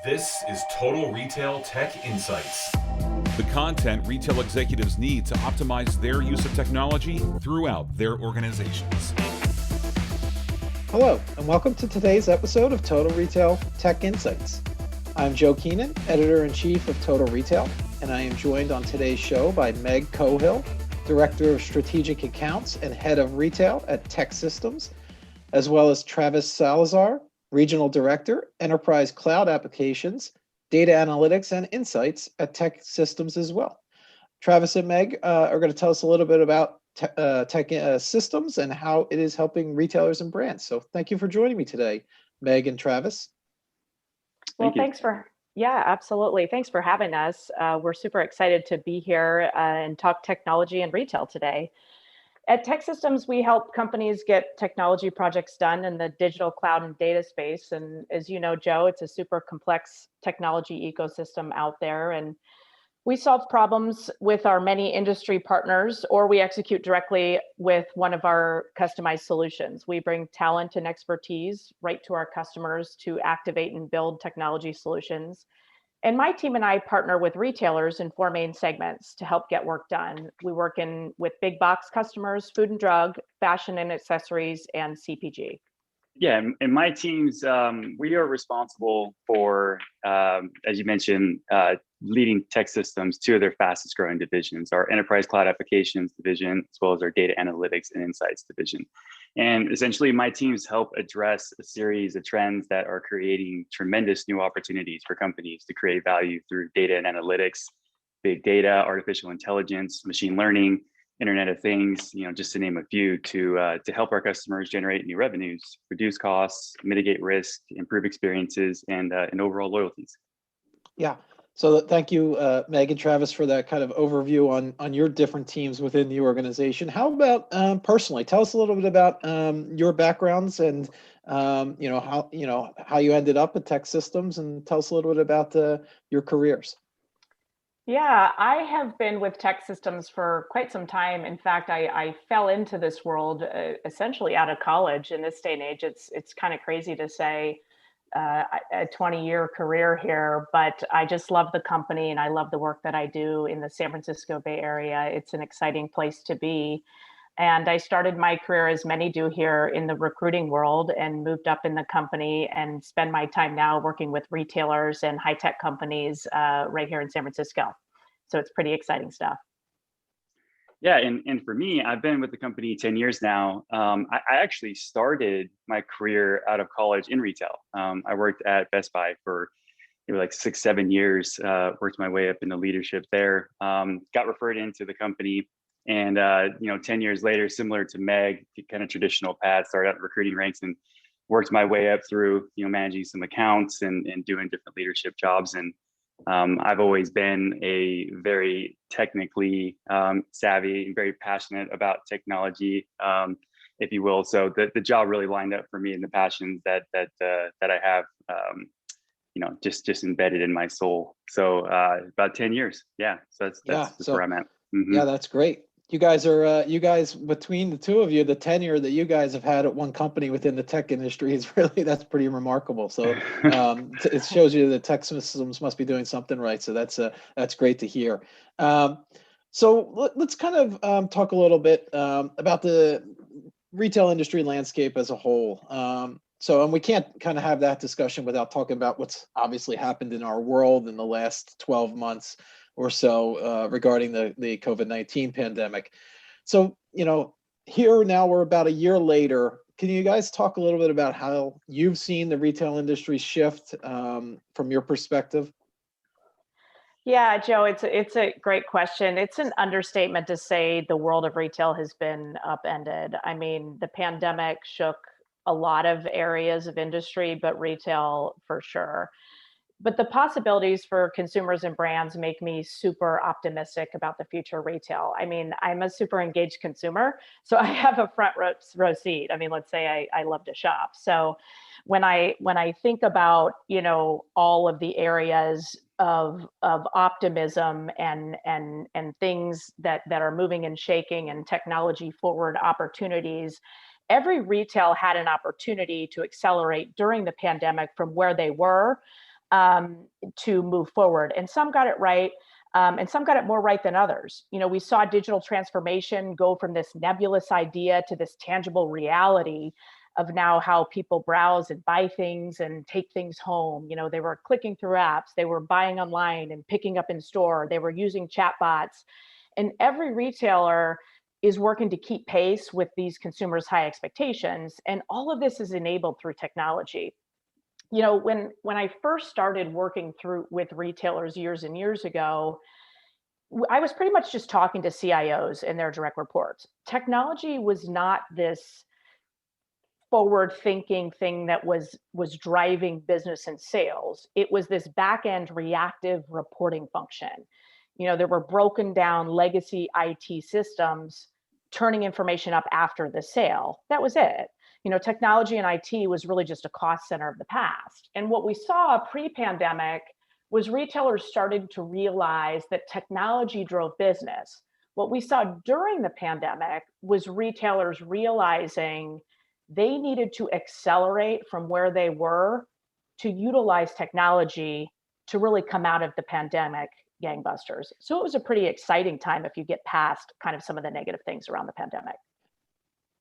This is Total Retail Tech Insights. The content retail executives need to optimize their use of technology throughout their organizations. Hello, and welcome to today's episode of Total Retail Tech Insights. I'm Joe Keenan, Editor-in-Chief of Total Retail, and I am joined on today's show by Meg Cohill, Director of Strategic Accounts and Head of Retail at TEKsystems, as well as Travis Salazar, Regional Director, Enterprise Cloud Applications, Data Analytics and Insights at TEKsystems as well. Travis and Meg are going to tell us a little bit about TEKsystems and how it is helping retailers and brands. So thank you for joining me today, Meg and Travis. Well, absolutely. Thanks for having us. We're super excited to be here and talk technology and retail today. At TEKsystems, we help companies get technology projects done in the digital cloud and data space. And as you know, Joe, it's a super complex technology ecosystem out there. And we solve problems with our many industry partners, or we execute directly with one of our customized solutions. We bring talent and expertise right to our customers to activate and build technology solutions. And my team and I partner with retailers in four main segments to help get work done. We work with big box customers, food and drug, fashion and accessories, and CPG. Yeah, and my teams, we are responsible for, as you mentioned, leading TEKsystems, two of their fastest growing divisions, our Enterprise Cloud Applications division, as well as our Data Analytics and Insights division. And essentially, my teams help address a series of trends that are creating tremendous new opportunities for companies to create value through data and analytics, big data, artificial intelligence, machine learning, Internet of Things, just to name a few, to help our customers generate new revenues, reduce costs, mitigate risk, improve experiences, and overall loyalties. Yeah. So thank you, Meg and Travis, for that kind of overview on your different teams within the organization. How about personally? Tell us a little bit about your backgrounds and how you ended up at TEKsystems, and tell us a little bit about your careers. Yeah, I have been with TEKsystems for quite some time. In fact, I fell into this world essentially out of college. In this day and age, it's kind of crazy to say a 20-year career here, but I just love the company and I love the work that I do in the San Francisco Bay Area. It's an exciting place to be. And I started my career, as many do here, in the recruiting world and moved up in the company and spend my time now working with retailers and high-tech companies right here in San Francisco. So it's pretty exciting stuff. Yeah, and for me, I've been with the company 10 years now. I actually started my career out of college in retail. I worked at Best Buy for like 6-7 years, worked my way up into leadership there, got referred into the company. And 10 years later, similar to Meg, kind of traditional path, started out in recruiting ranks and worked my way up through, managing some accounts and doing different leadership jobs. And I've always been a very technically savvy and very passionate about technology, if you will. So the job really lined up for me, and the passions that I have, just embedded in my soul. So about 10 years, yeah. So that's where I'm at. Mm-hmm. Yeah, that's great. You guys between the two of you, the tenure that you guys have had at one company within the tech industry that's pretty remarkable. So it shows you that TEKsystems must be doing something right. So that's great to hear. So let's kind of talk a little bit about the retail industry landscape as a whole. And we can't kind of have that discussion without talking about what's obviously happened in our world in the last 12 months or so regarding the COVID-19 pandemic. So, here now we're about a year later. Can you guys talk a little bit about how you've seen the retail industry shift from your perspective? Yeah, Joe, it's a great question. It's an understatement to say the world of retail has been upended. I mean, the pandemic shook a lot of areas of industry, but retail for sure. But the possibilities for consumers and brands make me super optimistic about the future of retail. I mean, I'm a super engaged consumer, so I have a front row seat. I mean, let's say I love to shop. So when I think about, all of the areas of optimism and things that are moving and shaking and technology forward opportunities, every retail had an opportunity to accelerate during the pandemic from where they were to move forward. And some got it right, and some got it more right than others. We saw digital transformation go from this nebulous idea to this tangible reality of now how people browse and buy things and take things home. They were clicking through apps, they were buying online and picking up in store, they were using chatbots. And every retailer is working to keep pace with these consumers' high expectations. And all of this is enabled through technology. When I first started working with retailers years and years ago, I was pretty much just talking to CIOs and their direct reports. Technology was not this forward-thinking thing that was driving business and sales. It was this back-end reactive reporting function. There were broken down legacy IT systems turning information up after the sale. That was it. Technology and IT was really just a cost center of the past. And what we saw pre-pandemic was retailers started to realize that technology drove business. What we saw during the pandemic was retailers realizing they needed to accelerate from where they were to utilize technology to really come out of the pandemic gangbusters. So it was a pretty exciting time if you get past kind of some of the negative things around the pandemic.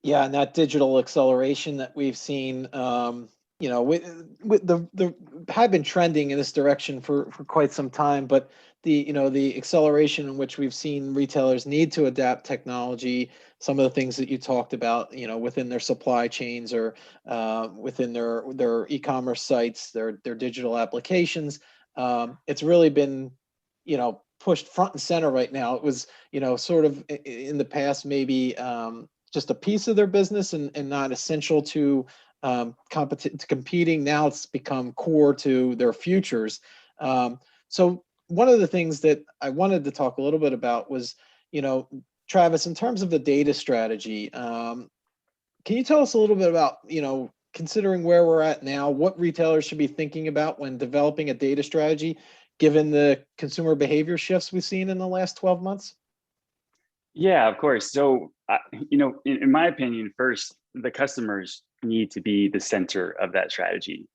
Yeah, and that digital acceleration that we've seen, with the have been trending in this direction for quite some time, but the acceleration in which we've seen retailers need to adapt technology, some of the things that you talked about, within their supply chains or within their e-commerce sites, their digital applications, it's really been pushed front and center right now. It was sort of in the past maybe just a piece of their business and not essential to competing. Now it's become core to their futures. So one of the things that I wanted to talk a little bit about was, Travis, in terms of the data strategy, can you tell us a little bit about, considering where we're at now, what retailers should be thinking about when developing a data strategy, given the consumer behavior shifts we've seen in the last 12 months? Yeah, of course. So, in my opinion, first, the customers need to be the center of that strategy.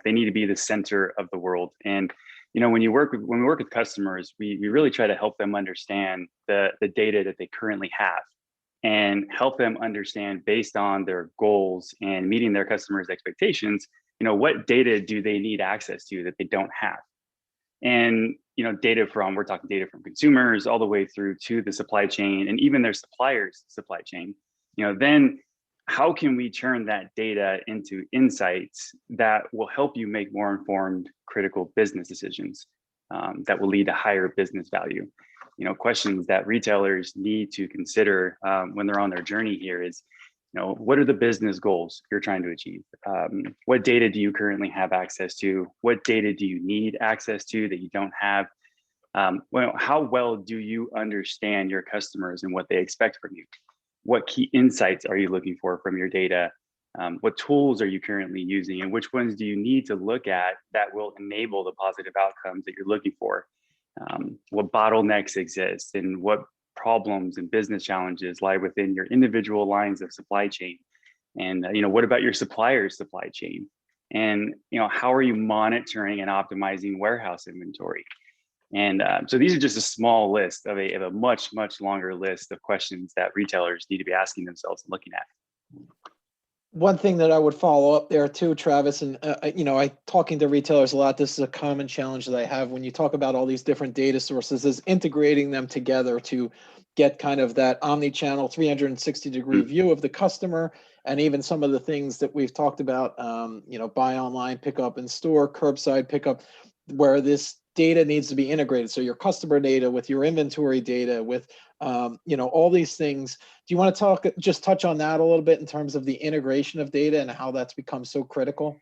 They need to be the center of the world. And, when we work with customers, we really try to help them understand the data that they currently have and help them understand, based on their goals and meeting their customers' expectations, what data do they need access to that they don't have? And we're talking data from consumers all the way through to the supply chain and even their suppliers' supply chain. Then how can we turn that data into insights that will help you make more informed, critical business decisions that will lead to higher business value? Questions that retailers need to consider when they're on their journey here is, what are the business goals you're trying to achieve? What data do you currently have access to? What data do you need access to that you don't have? How well do you understand your customers and what they expect from you? What key insights are you looking for from your data? What tools are you currently using, and which ones do you need to look at that will enable the positive outcomes that you're looking for? What bottlenecks exist, and what problems and business challenges lie within your individual lines of supply chain? And what about your supplier's supply chain? And how are you monitoring and optimizing warehouse inventory? And so these are just a small list of a much longer list of questions that retailers need to be asking themselves and looking at. One thing that I would follow up there too, Travis, and I talking to retailers a lot, this is a common challenge that I have when you talk about all these different data sources, is integrating them together to get kind of that omni-channel 360-degree view of the customer, and even some of the things that we've talked about, buy online, pick up in store, curbside pickup, where this data needs to be integrated. So your customer data with your inventory data, with all these things. Do you want to just touch on that a little bit in terms of the integration of data and how that's become so critical?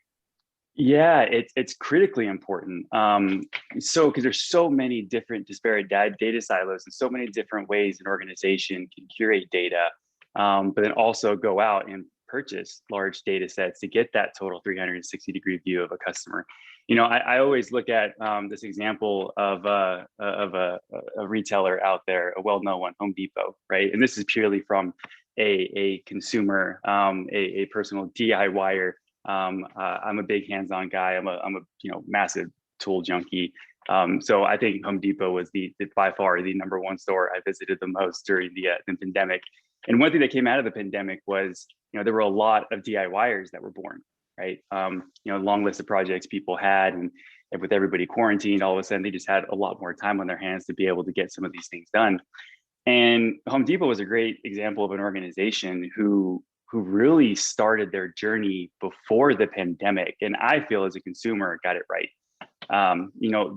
Yeah, it's critically important. Because there's so many different disparate data silos and so many different ways an organization can curate data, but then also go out and purchase large data sets to get that total 360-degree view of a customer. I always look at this example of a retailer out there, a well-known one, Home Depot, right? And this is purely from a consumer, a personal DIYer. I'm a big hands-on guy. I'm a massive tool junkie. So I think Home Depot was by far the #1 store I visited the most during the pandemic. And one thing that came out of the pandemic was, there were a lot of DIYers that were born, right? Long list of projects people had, and with everybody quarantined, all of a sudden they just had a lot more time on their hands to be able to get some of these things done. And Home Depot was a great example of an organization who really started their journey before the pandemic. And I feel as a consumer got it right.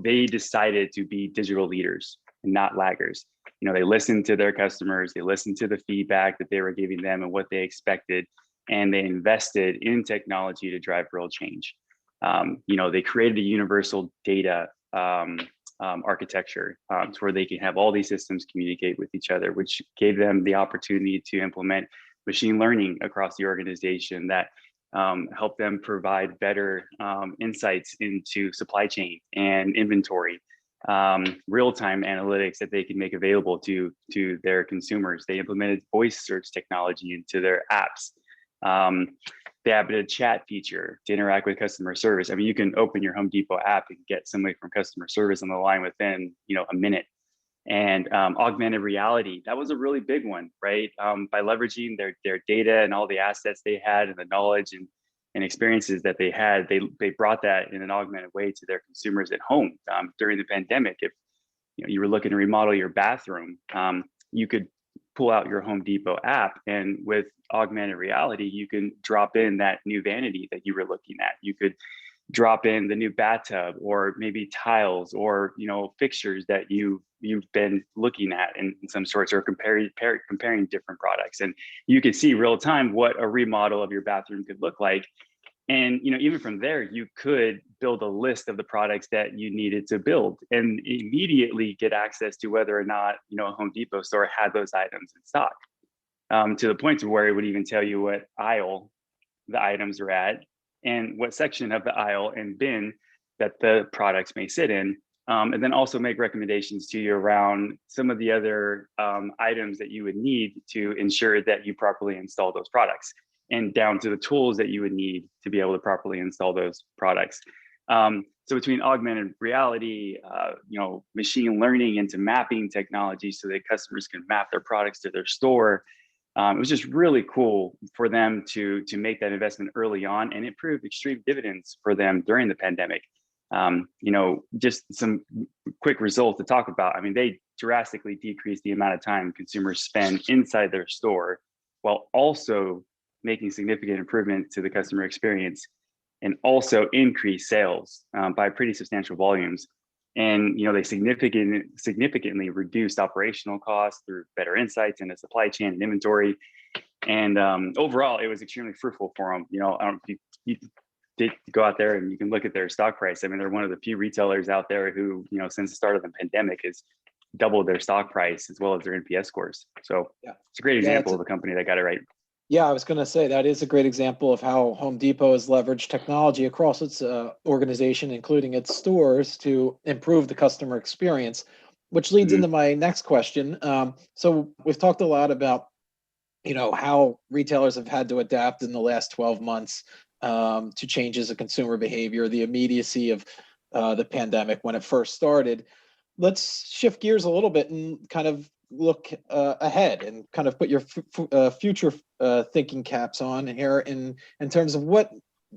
They decided to be digital leaders and not laggers. They listened to their customers, they listened to the feedback that they were giving them and what they expected, and they invested in technology to drive real change. They created a universal data architecture to where they can have all these systems communicate with each other, which gave them the opportunity to implement machine learning across the organization that helped them provide better insights into supply chain and inventory, real-time analytics that they can make available to their consumers. They implemented voice search technology into their apps. They added a chat feature to interact with customer service. I mean, you can open your Home Depot app and get somebody from customer service on the line within, a minute. And augmented reality, that was a really big one, right? By leveraging their data and all the assets they had and the knowledge and experiences that they had, they brought that in an augmented way to their consumers at home. During the pandemic, if you were looking to remodel your bathroom, you could pull out your Home Depot app, and with augmented reality, you can drop in that new vanity that you were looking at. You could drop in the new bathtub, or maybe tiles, or fixtures that you've been looking at in some sorts, or comparing different products, and you could see real time what a remodel of your bathroom could look like. And even from there, you could build a list of the products that you needed to build, and immediately get access to whether or not a Home Depot store had those items in stock, to the point to where it would even tell you what aisle the items are at, and what section of the aisle and bin that the products may sit in, and then also make recommendations to you around some of the other items that you would need to ensure that you properly install those products, and down to the tools that you would need to be able to properly install those products. So between augmented reality, machine learning into mapping technology so that customers can map their products to their store, it was just really cool for them to make that investment early on, and it proved extreme dividends for them during the pandemic. Just some quick results to talk about. I mean, they drastically decreased the amount of time consumers spend inside their store, while also making significant improvement to the customer experience, and also increase sales by pretty substantial volumes. And they significantly reduced operational costs through better insights into supply chain and inventory. And overall, it was extremely fruitful for them. I don't know if you did go out there and you can look at their stock price. I mean, they're one of the few retailers out there who, since the start of the pandemic, has doubled their stock price as well as their NPS scores. So yeah, it's a great example of a company that got it right. Yeah, I was going to say that is a great example of how Home Depot has leveraged technology across its organization, including its stores, to improve the customer experience, which leads into my next question. So we've talked a lot about, how retailers have had to adapt in the last 12 months to changes in consumer behavior, the immediacy of the pandemic when it first started. Let's shift gears a little bit and kind of look ahead and kind of put your future thinking caps on here in terms of what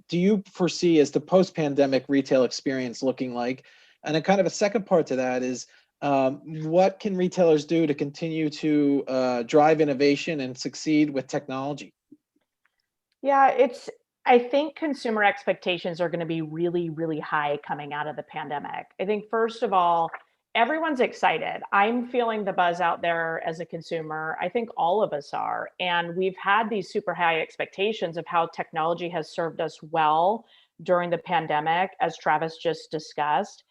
do you foresee as the post-pandemic retail experience looking like? And then kind of a second part to that is what can retailers do to continue to drive innovation and succeed with technology? Yeah, I think consumer expectations are going to be really, really high coming out of the pandemic. I think, first of all, everyone's excited. I'm feeling the buzz out there as a consumer. I think all of us are. And we've had these super high expectations of how technology has served us well during the pandemic, as Travis just discussed.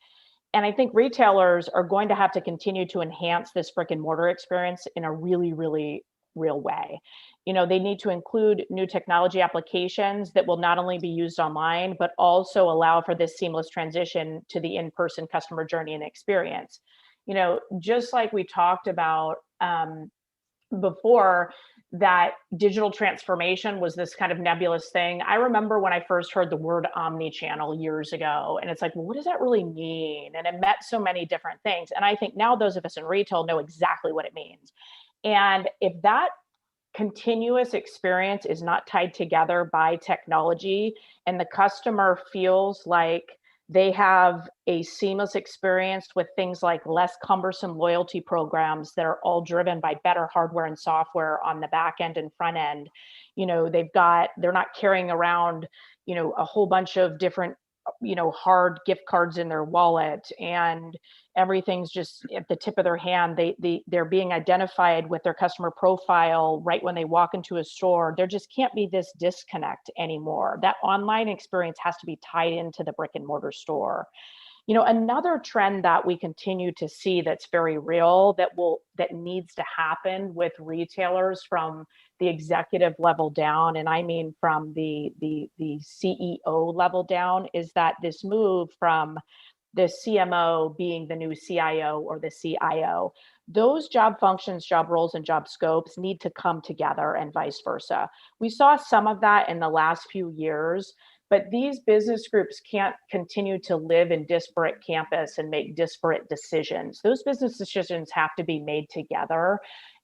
And I think retailers are going to have to continue to enhance this brick and mortar experience in a really, really real way. They need to include new technology applications that will not only be used online, but also allow for this seamless transition to the in-person customer journey and experience. Just like we talked about before, that digital transformation was this kind of nebulous thing. I remember when I first heard the word omni-channel years ago, and it's like, well, what does that really mean? And it meant so many different things. And I think now those of us in retail know exactly what it means. And if that continuous experience is not tied together by technology, and the customer feels like they have a seamless experience with things like less cumbersome loyalty programs that are all driven by better hardware and software on the back end and front end. They're not carrying around, a whole bunch of different, hard gift cards in their wallet, and everything's just at the tip of their hand. They're being identified with their customer profile right when they walk into a store. There just can't be this disconnect anymore. That online experience has to be tied into the brick and mortar store. Another trend that we continue to see that's very real, that needs to happen with retailers from the executive level down, and I mean from the CEO level down, is that this move from the CMO being the new CIO or the CIO. Those job functions, job roles, and job scopes need to come together, and vice versa. We saw some of that in the last few years, but these business groups can't continue to live in disparate campus and make disparate decisions. Those business decisions have to be made together,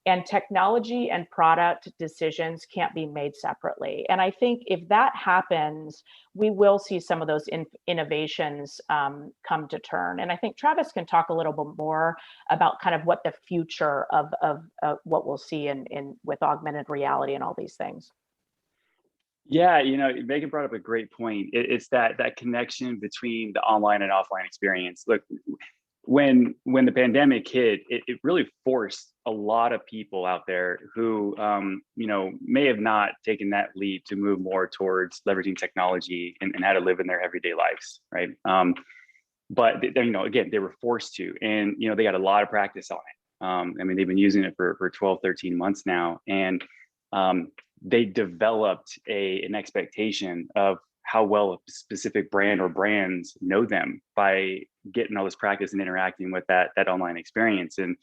and technology and product decisions can't be made separately. And I think if that happens, we will see some of those innovations come to turn. And I think Travis can talk a little bit more about kind of what the future of what we'll see in with augmented reality and all these things. Yeah, Megan brought up a great point. It's that connection between the online and offline experience. Look, when the pandemic hit, it really forced a lot of people out there who, may have not taken that leap to move more towards leveraging technology and how to live in their everyday lives, right? But again, they were forced to, and they got a lot of practice on it. They've been using it for 12, 13 months now, and they developed an expectation of how well a specific brand or brands know them by getting all this practice and interacting with that online experience. And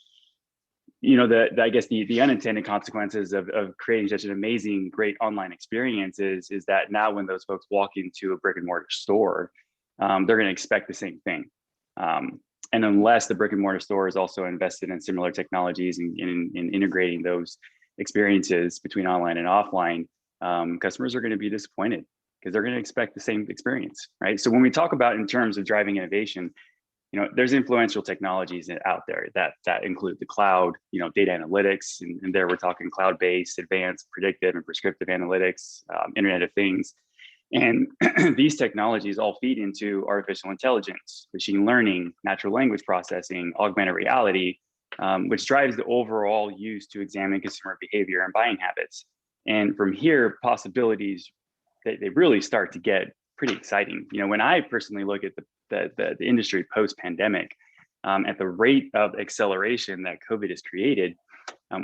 I guess the unintended consequences of creating such an amazing, great online experience is that now when those folks walk into a brick and mortar store, they're going to expect the same thing. And unless the brick and mortar store is also invested in similar technologies and in integrating those experiences between online and offline, customers are going to be disappointed because they're going to expect the same experience, right? So when we talk about in terms of driving innovation, there's influential technologies out there that include the cloud, data analytics, and there we're talking cloud-based, advanced, predictive, and prescriptive analytics, Internet of Things. And these technologies all feed into artificial intelligence, machine learning, natural language processing, augmented reality, which drives the overall use to examine consumer behavior and buying habits. And from here, possibilities, they really start to get pretty exciting. When I personally look at the industry post-pandemic, at the rate of acceleration that COVID has created,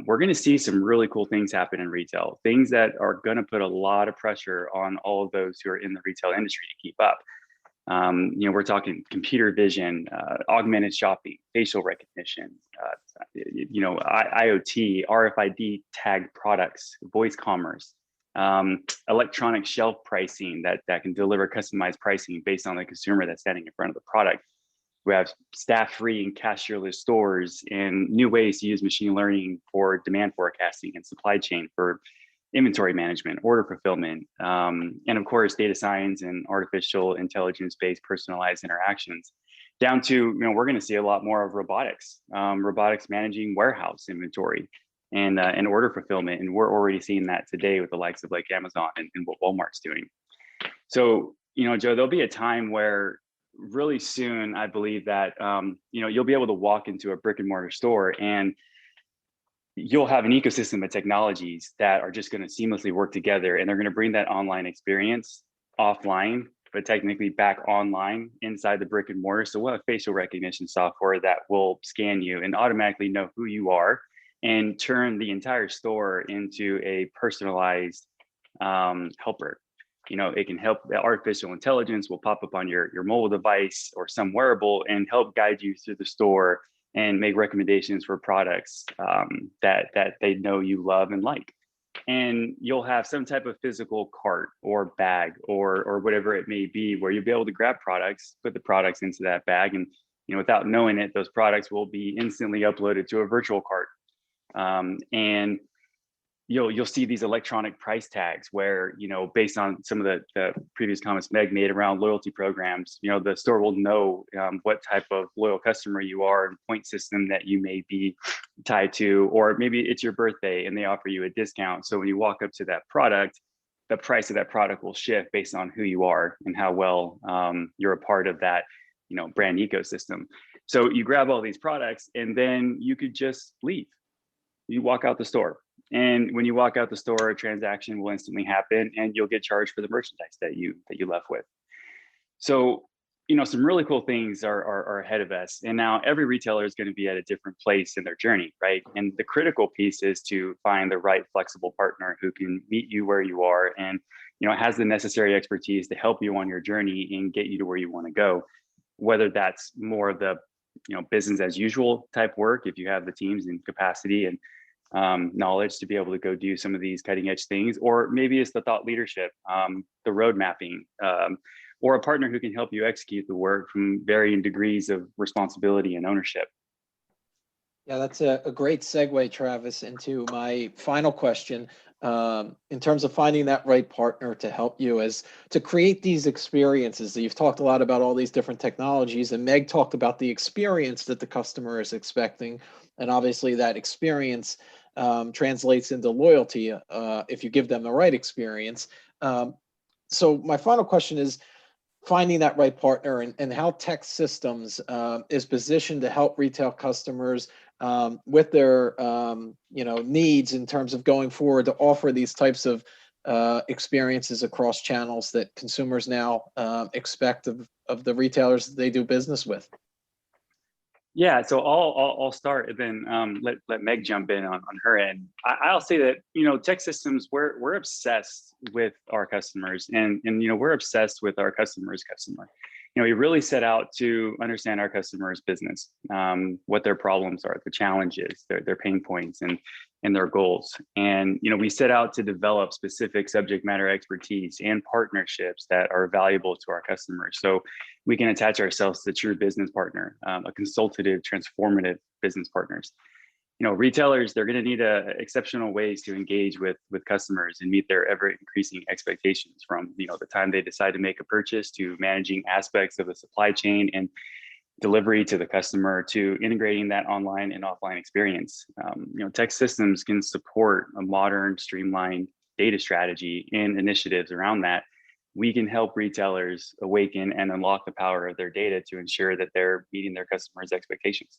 we're going to see some really cool things happen in retail, things that are going to put a lot of pressure on all of those who are in the retail industry to keep up. We're talking computer vision, augmented shopping, facial recognition, IoT, RFID tagged products, voice commerce, electronic shelf pricing that can deliver customized pricing based on the consumer that's standing in front of the product. We have staff-free and cashierless stores and new ways to use machine learning for demand forecasting and supply chain for inventory management, order fulfillment, and of course, data science and artificial intelligence-based personalized interactions. Down to, we're going to see a lot more of robotics managing warehouse inventory and order fulfillment. And we're already seeing that today with the likes of like Amazon and what Walmart's doing. So, Joe, there'll be a time where really soon, I believe that, you'll be able to walk into a brick and mortar store and you'll have an ecosystem of technologies that are just going to seamlessly work together, and they're going to bring that online experience offline, but technically back online inside the brick and mortar. So we'll have facial recognition software that will scan you and automatically know who you are and turn the entire store into a personalized helper. It can help. The artificial intelligence will pop up on your mobile device or some wearable and help guide you through the store and make recommendations for products that they know you love and like. and you'll have some type of physical cart or bag or whatever it may be, where you'll be able to grab products, put the products into that bag, and without knowing it, those products will be instantly uploaded to a virtual cart. And you'll see these electronic price tags where, based on some of the previous comments Meg made around loyalty programs, the store will know what type of loyal customer you are and point system that you may be tied to, or maybe it's your birthday and they offer you a discount. So when you walk up to that product, the price of that product will shift based on who you are and how well you're a part of that, brand ecosystem. So you grab all these products and then you could just leave. You walk out the store. And when you walk out the store, a transaction will instantly happen and you'll get charged for the merchandise that you left with. So, some really cool things are ahead of us. And now every retailer is going to be at a different place in their journey, right? And the critical piece is to find the right flexible partner who can meet you where you are and, has the necessary expertise to help you on your journey and get you to where you want to go. Whether that's more of the, business as usual type work, if you have the teams and capacity and knowledge to be able to go do some of these cutting edge things, or maybe it's the thought leadership, the road mapping, or a partner who can help you execute the work from varying degrees of responsibility and ownership. Yeah, that's a great segue, Travis, into my final question. In terms of finding that right partner to help you as to create these experiences. You've talked a lot about all these different technologies, and Meg talked about the experience that the customer is expecting. And obviously that experience translates into loyalty if you give them the right experience. So my final question is finding that right partner and how TEKsystems is positioned to help retail customers with their needs in terms of going forward to offer these types of experiences across channels that consumers now expect of the retailers that they do business with. Yeah, so I'll start and then let Meg jump in on her end. I'll say that TEKsystems, we're obsessed with our customers, and we're obsessed with our customer's customer. We really set out to understand our customer's business, what their problems are, the challenges, their pain points, and their goals. And we set out to develop specific subject matter expertise and partnerships that are valuable to our customers, so we can attach ourselves to a true business partner, a consultative, transformative business partners. Retailers, they're going to need exceptional ways to engage with customers and meet their ever increasing expectations, from the time they decide to make a purchase to managing aspects of the supply chain and delivery to the customer to integrating that online and offline experience. TEKsystems can support a modern, streamlined data strategy and initiatives around that. We can help retailers awaken and unlock the power of their data to ensure that they're meeting their customers' expectations.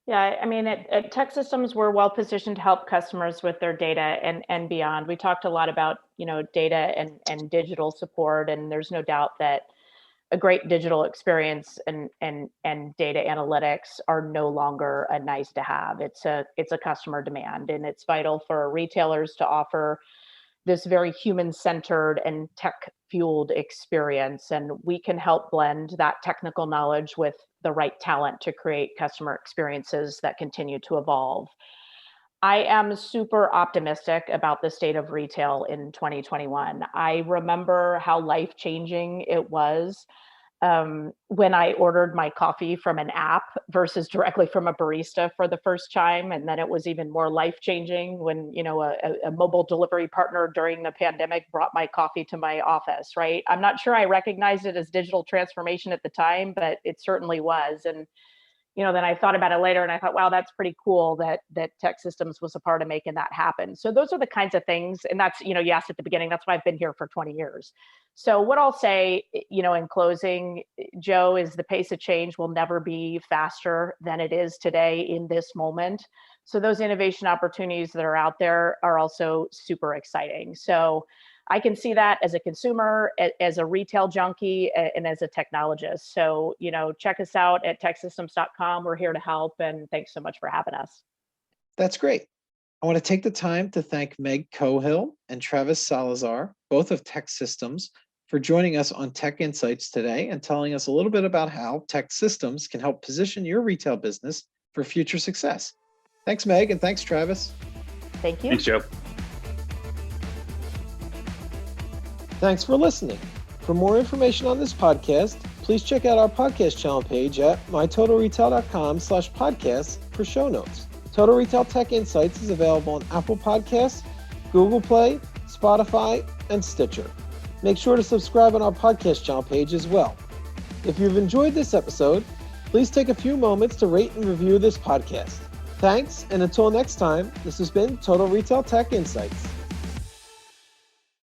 Yeah, I mean, at TEKsystems, we're well positioned to help customers with their data and beyond. We talked a lot about, data and digital support, and there's no doubt that a great digital experience and data analytics are no longer a nice to have. It's a customer demand, and it's vital for retailers to offer this very human-centered and tech-fueled experience. And we can help blend that technical knowledge with the right talent to create customer experiences that continue to evolve. I am super optimistic about the state of retail in 2021. I remember how life-changing it was when I ordered my coffee from an app versus directly from a barista for the first time. And then it was even more life-changing when, a mobile delivery partner during the pandemic brought my coffee to my office, right? I'm not sure I recognized it as digital transformation at the time, but it certainly was. And then I thought about it later and I thought, wow, that's pretty cool that TEKsystems was a part of making that happen. So those are the kinds of things. And that's, you asked at the beginning, that's why I've been here for 20 years. So what I'll say, in closing, Joe, is the pace of change will never be faster than it is today in this moment. So those innovation opportunities that are out there are also super exciting. So I can see that as a consumer, as a retail junkie, and as a technologist. So, check us out at TEKsystems.com. We're here to help. And thanks so much for having us. That's great. I want to take the time to thank Meg Cohill and Travis Salazar, both of TEKsystems, for joining us on Tech Insights today and telling us a little bit about how TEKsystems can help position your retail business for future success. Thanks, Meg, and thanks, Travis. Thank you. Thanks, Joe. Thanks for listening. For more information on this podcast, please check out our podcast channel page at mytotalretail.com/podcasts for show notes. Total Retail Tech Insights is available on Apple Podcasts, Google Play, Spotify, and Stitcher. Make sure to subscribe on our podcast channel page as well. If you've enjoyed this episode, please take a few moments to rate and review this podcast. Thanks, and until next time, this has been Total Retail Tech Insights.